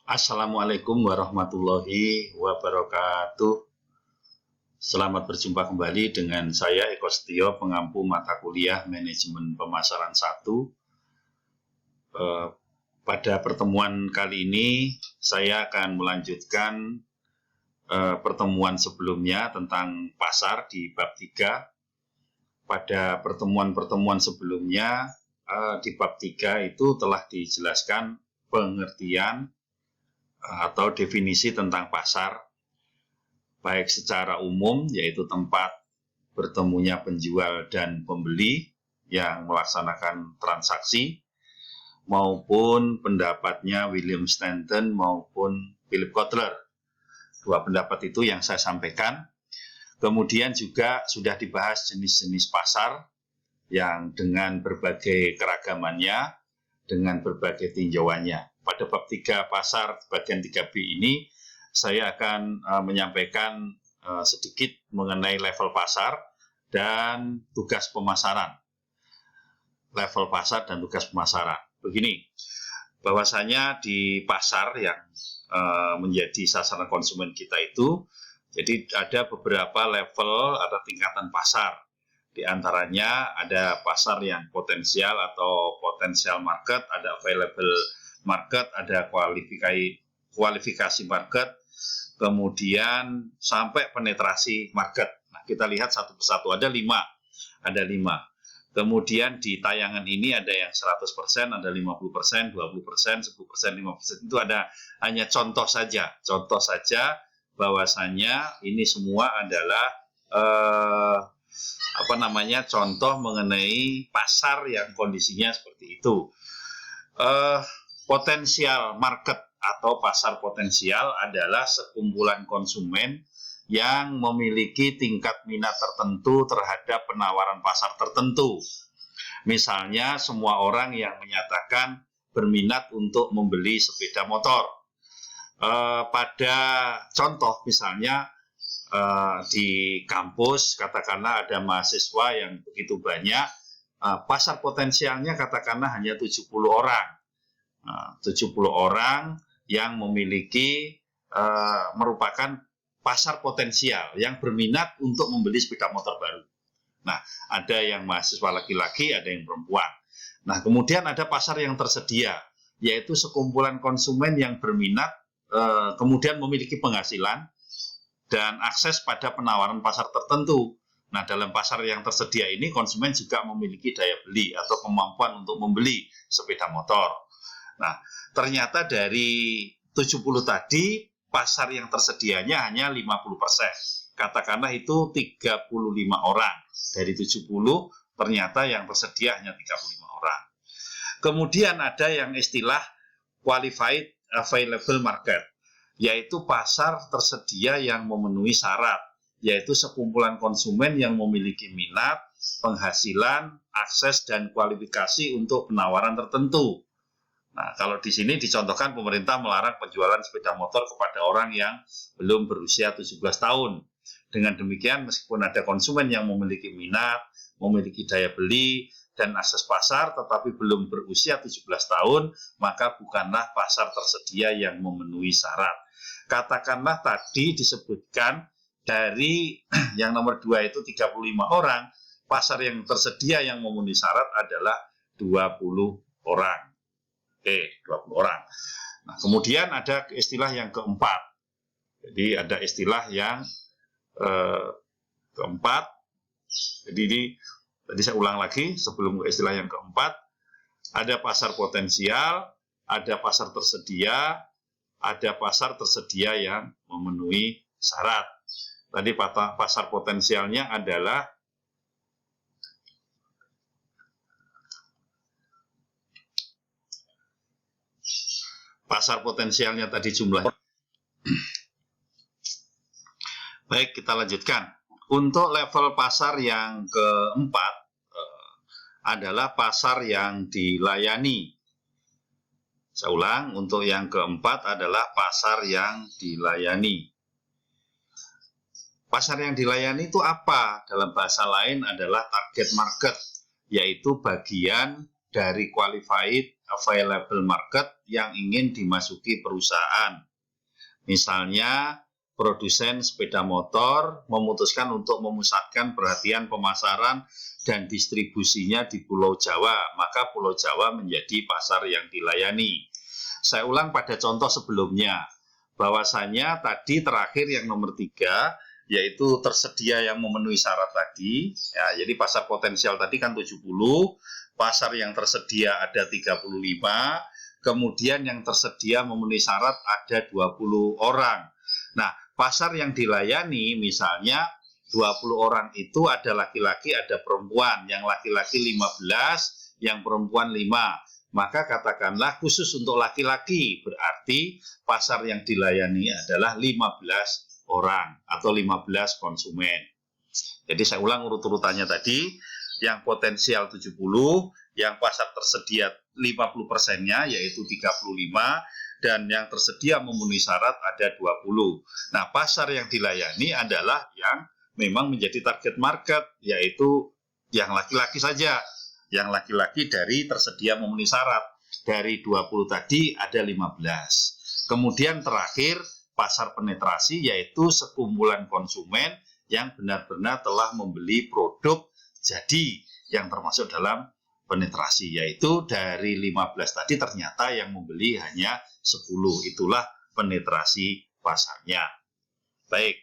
Assalamualaikum warahmatullahi wabarakatuh. Selamat berjumpa kembali dengan saya Eko Setio, pengampu mata kuliah Manajemen Pemasaran 1. Pada pertemuan kali ini saya akan melanjutkan pertemuan sebelumnya tentang pasar di bab 3. Pada pertemuan-pertemuan sebelumnya di bab 3 itu telah dijelaskan pengertian atau definisi tentang pasar, baik secara umum, yaitu tempat bertemunya penjual dan pembeli yang melaksanakan transaksi, maupun pendapatnya William Stanton maupun Philip Kotler. Dua pendapat itu yang saya sampaikan. Kemudian juga sudah dibahas jenis-jenis pasar yang dengan berbagai keragamannya, dengan berbagai tinjauannya. Pada bab 3 pasar bagian 3B ini saya akan menyampaikan sedikit mengenai level pasar dan tugas pemasaran. Level pasar dan tugas pemasaran. Begini, bahwasanya di pasar yang menjadi sasaran konsumen kita itu, jadi ada beberapa level atau tingkatan pasar. Di antaranya ada pasar yang potensial atau potensial market, ada available market, ada kualifikasi market, kemudian sampai penetrasi market. Nah, kita lihat satu persatu, ada 5. Kemudian di tayangan ini ada yang 100%, ada 50%, 20%, 10%, 5%. Itu ada hanya contoh saja bahwasanya ini semua adalah contoh mengenai pasar yang kondisinya seperti itu. Potensial market atau pasar potensial adalah sekumpulan konsumen yang memiliki tingkat minat tertentu terhadap penawaran pasar tertentu. Misalnya semua orang yang menyatakan berminat untuk membeli sepeda motor. Pada contoh misalnya di kampus katakanlah ada mahasiswa yang begitu banyak, pasar potensialnya katakanlah hanya 70 orang. 70 orang yang memiliki merupakan pasar potensial yang berminat untuk membeli sepeda motor baru. Nah, ada yang mahasiswa laki-laki, ada yang perempuan. Nah, kemudian ada pasar yang tersedia, yaitu sekumpulan konsumen yang berminat, kemudian memiliki penghasilan dan akses pada penawaran pasar tertentu. Nah, dalam pasar yang tersedia ini konsumen juga memiliki daya beli atau kemampuan untuk membeli sepeda motor. Nah, ternyata dari 70 tadi pasar yang tersedianya hanya 50%. Katakanlah itu 35 orang. Dari 70 ternyata yang tersedia hanya 35 orang. Kemudian ada yang istilah qualified available market, yaitu pasar tersedia yang memenuhi syarat, yaitu sekumpulan konsumen yang memiliki minat, penghasilan, akses, dan kualifikasi untuk penawaran tertentu. Nah, kalau di sini dicontohkan pemerintah melarang penjualan sepeda motor kepada orang yang belum berusia 17 tahun. Dengan demikian, meskipun ada konsumen yang memiliki minat, memiliki daya beli, dan akses pasar, tetapi belum berusia 17 tahun, maka bukanlah pasar tersedia yang memenuhi syarat. Katakanlah tadi disebutkan dari yang nomor 2 itu 35 orang, pasar yang tersedia yang memenuhi syarat adalah 20 orang. 20 orang. Nah, kemudian ada istilah yang keempat. Jadi ada istilah yang keempat. Jadi ini tadi saya ulang lagi sebelum ke istilah yang keempat. Ada pasar potensial, ada pasar tersedia, ada pasar tersedia yang memenuhi syarat. Tadi pasar potensialnya adalah pasar potensialnya tadi jumlahnya. Baik, kita lanjutkan. Untuk level pasar yang keempat adalah pasar yang dilayani. Saya ulang, untuk yang keempat adalah pasar yang dilayani. Pasar yang dilayani itu apa? Dalam bahasa lain adalah target market, yaitu bagian dari qualified available market yang ingin dimasuki perusahaan. Misalnya, produsen sepeda motor memutuskan untuk memusatkan perhatian pemasaran dan distribusinya di Pulau Jawa, maka Pulau Jawa menjadi pasar yang dilayani. Saya ulang pada contoh sebelumnya, bahwasanya tadi terakhir yang nomor 3, yaitu tersedia yang memenuhi syarat tadi. Ya, jadi pasar potensial tadi kan 70, pasar yang tersedia ada 35, kemudian yang tersedia memenuhi syarat ada 20 orang. Nah, pasar yang dilayani misalnya 20 orang itu ada laki-laki, ada perempuan, yang laki-laki 15, yang perempuan 5. Maka katakanlah khusus untuk laki-laki, berarti pasar yang dilayani adalah 15 orang atau 15 konsumen. Jadi saya ulang urut-urutannya tadi, yang potensial 70, yang pasar tersedia 50%-nya yaitu 35, dan yang tersedia memenuhi syarat ada 20. Nah, pasar yang dilayani adalah yang memang menjadi target market, yaitu yang laki-laki saja. Yang laki-laki dari tersedia memenuhi syarat. Dari 20 tadi ada 15. Kemudian terakhir, pasar penetrasi, yaitu sekumpulan konsumen yang benar-benar telah membeli produk jadi yang termasuk dalam penetrasi, yaitu dari 15 tadi ternyata yang membeli hanya 10. Itulah penetrasi pasarnya. Baik.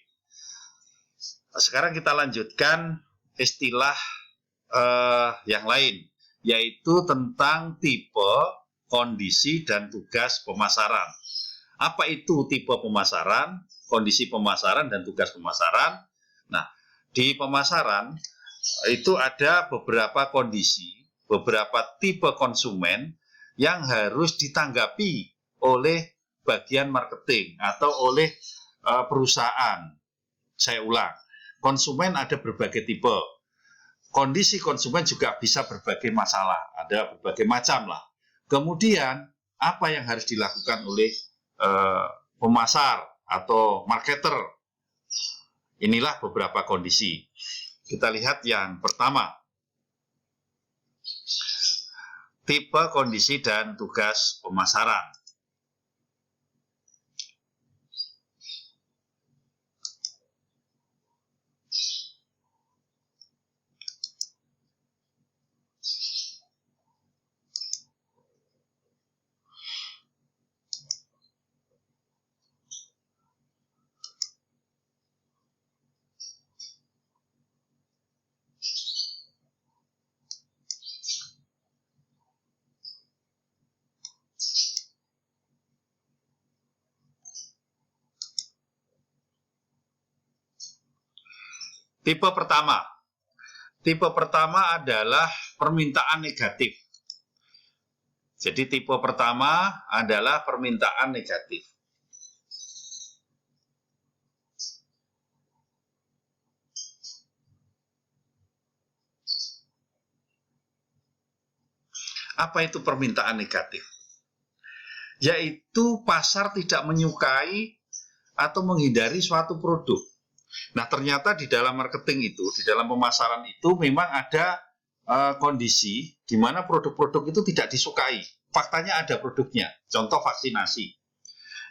Sekarang kita lanjutkan istilah yang lain, yaitu tentang tipe, kondisi, dan tugas pemasaran. Apa itu tipe pemasaran, kondisi pemasaran, dan tugas pemasaran? Nah, di pemasaran itu ada beberapa kondisi, beberapa tipe konsumen yang harus ditanggapi oleh bagian marketing atau oleh perusahaan. Saya ulang, konsumen ada berbagai tipe. Kondisi konsumen juga bisa berbagai masalah, ada berbagai macam lah. Kemudian, apa yang harus dilakukan oleh pemasar atau marketer? Inilah beberapa kondisi. Kita lihat yang pertama. Tipe, kondisi, dan tugas pemasaran. Tipe pertama. Tipe pertama adalah permintaan negatif. Jadi tipe pertama adalah permintaan negatif. Apa itu permintaan negatif? Yaitu pasar tidak menyukai atau menghindari suatu produk. Nah, ternyata di dalam marketing itu, di dalam pemasaran itu memang ada kondisi di mana produk-produk itu tidak disukai. Faktanya ada produknya, contoh vaksinasi.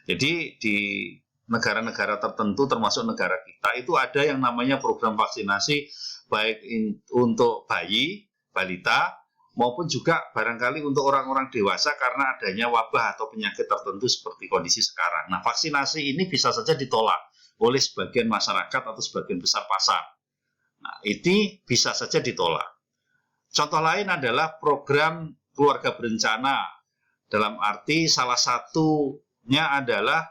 Jadi di negara-negara tertentu termasuk negara kita itu ada yang namanya program vaksinasi baik untuk bayi, balita, maupun juga barangkali untuk orang-orang dewasa karena adanya wabah atau penyakit tertentu seperti kondisi sekarang. Nah, vaksinasi ini bisa saja ditolak oleh sebagian masyarakat atau sebagian besar pasar. Nah, ini bisa saja ditolak. Contoh lain adalah program keluarga berencana. Dalam arti salah satunya adalah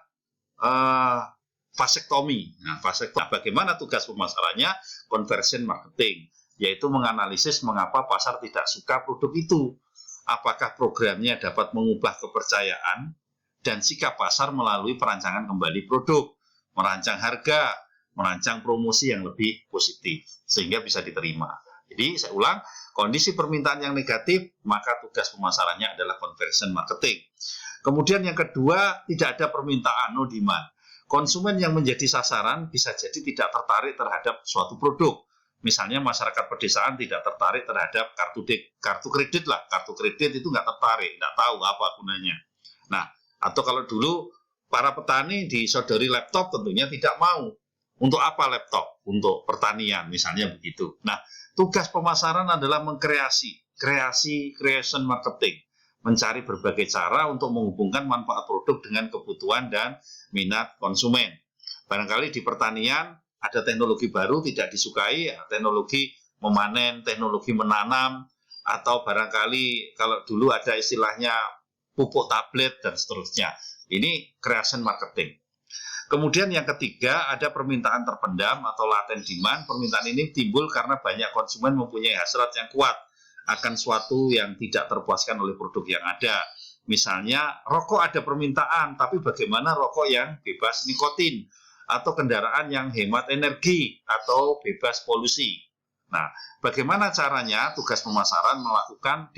vasektomi. Nah, vasektomi. Bagaimana tugas pemasarannya? Conversion marketing, yaitu menganalisis mengapa pasar tidak suka produk itu. Apakah programnya dapat mengubah kepercayaan dan sikap pasar melalui perancangan kembali produk, merancang harga, merancang promosi yang lebih positif, sehingga bisa diterima. Jadi, saya ulang, kondisi permintaan yang negatif, maka tugas pemasarannya adalah conversion marketing. Kemudian yang kedua, tidak ada permintaan, no demand. Konsumen yang menjadi sasaran bisa jadi tidak tertarik terhadap suatu produk. Misalnya masyarakat pedesaan tidak tertarik terhadap kartu kredit lah, kartu kredit itu nggak tertarik, nggak tahu apa gunanya. Nah, atau kalau dulu para petani disodori laptop tentunya tidak mau. Untuk apa laptop? Untuk pertanian misalnya begitu. Nah, tugas pemasaran adalah creation marketing, mencari berbagai cara untuk menghubungkan manfaat produk dengan kebutuhan dan minat konsumen. Barangkali di pertanian ada teknologi baru tidak disukai, teknologi memanen, teknologi menanam, atau barangkali kalau dulu ada istilahnya pupuk tablet dan seterusnya. Ini creation marketing. Kemudian yang ketiga, ada permintaan terpendam atau latent demand. Permintaan ini timbul karena banyak konsumen mempunyai hasrat yang kuat akan suatu yang tidak terpuaskan oleh produk yang ada. Misalnya, rokok ada permintaan, tapi bagaimana rokok yang bebas nikotin, atau kendaraan yang hemat energi, atau bebas polusi. Nah, bagaimana caranya? Tugas pemasaran melakukan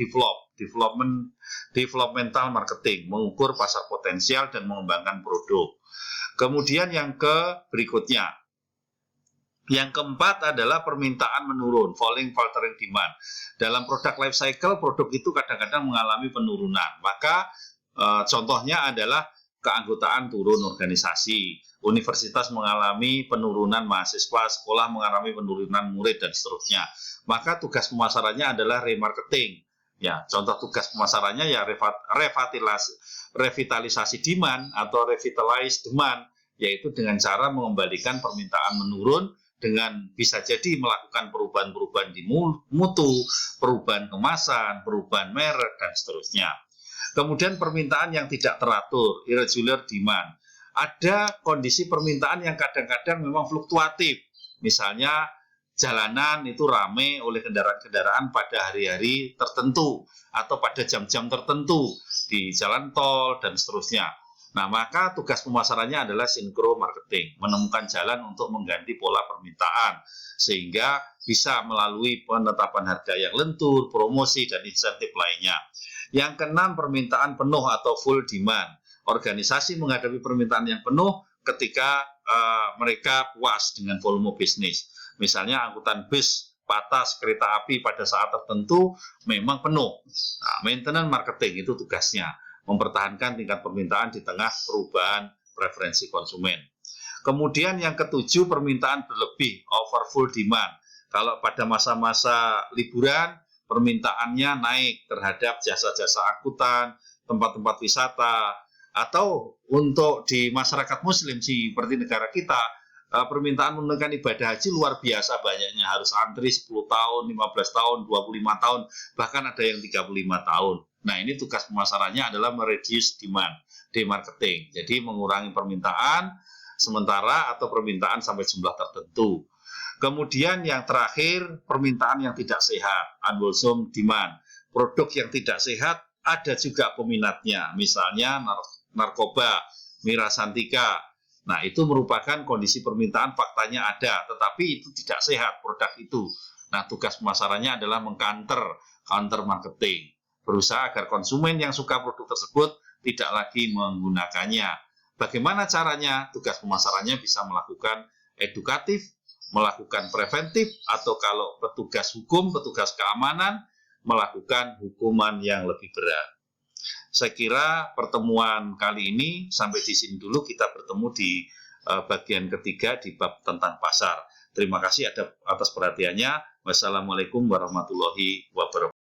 developmental marketing, mengukur pasar potensial dan mengembangkan produk. Kemudian yang berikutnya, yang keempat adalah permintaan menurun, faltering demand. Dalam produk life cycle, produk itu kadang-kadang mengalami penurunan. Maka contohnya adalah keanggotaan turun organisasi, universitas mengalami penurunan mahasiswa, sekolah mengalami penurunan murid, dan seterusnya. Maka tugas pemasarannya adalah remarketing. Ya, contoh tugas pemasarannya ya revitalisasi demand atau revitalize demand, yaitu dengan cara mengembalikan permintaan menurun dengan bisa jadi melakukan perubahan-perubahan di mutu, perubahan kemasan, perubahan merek, dan seterusnya. Kemudian permintaan yang tidak teratur, irregular demand. Ada kondisi permintaan yang kadang-kadang memang fluktuatif. Misalnya jalanan itu ramai oleh kendaraan-kendaraan pada hari-hari tertentu atau pada jam-jam tertentu di jalan tol dan seterusnya. Nah, maka tugas pemasarannya adalah sinkro marketing, menemukan jalan untuk mengganti pola permintaan sehingga bisa melalui penetapan harga yang lentur, promosi, dan insentif lainnya. Yang keenam, permintaan penuh atau full demand. Organisasi menghadapi permintaan yang penuh ketika mereka puas dengan volume bisnis. Misalnya angkutan bus, batas kereta api pada saat tertentu memang penuh. Nah, maintenance marketing itu tugasnya, mempertahankan tingkat permintaan di tengah perubahan preferensi konsumen. Kemudian yang ketujuh, permintaan berlebih, over full demand. Kalau pada masa-masa liburan, permintaannya naik terhadap jasa-jasa angkutan, tempat-tempat wisata, atau untuk di masyarakat muslim seperti negara kita, permintaan menunaikan ibadah haji luar biasa banyaknya, harus antri 10 tahun, 15 tahun, 25 tahun, bahkan ada yang 35 tahun. Nah, ini tugas pemasarannya adalah mereduce demand, demarketing. Jadi mengurangi permintaan sementara atau permintaan sampai jumlah tertentu. Kemudian yang terakhir, permintaan yang tidak sehat, unwholesome demand. Produk yang tidak sehat ada juga peminatnya, misalnya narkoba, mirasantika. Nah, itu merupakan kondisi permintaan, faktanya ada, tetapi itu tidak sehat produk itu. Nah, tugas pemasarannya adalah counter marketing, berusaha agar konsumen yang suka produk tersebut tidak lagi menggunakannya. Bagaimana caranya? Tugas pemasarannya bisa melakukan edukatif, melakukan preventif, atau kalau petugas hukum, petugas keamanan, melakukan hukuman yang lebih berat. Saya kira pertemuan kali ini sampai di sini dulu, kita bertemu di bagian ketiga di bab tentang pasar. Terima kasih atas perhatiannya. Wassalamualaikum warahmatullahi wabarakatuh.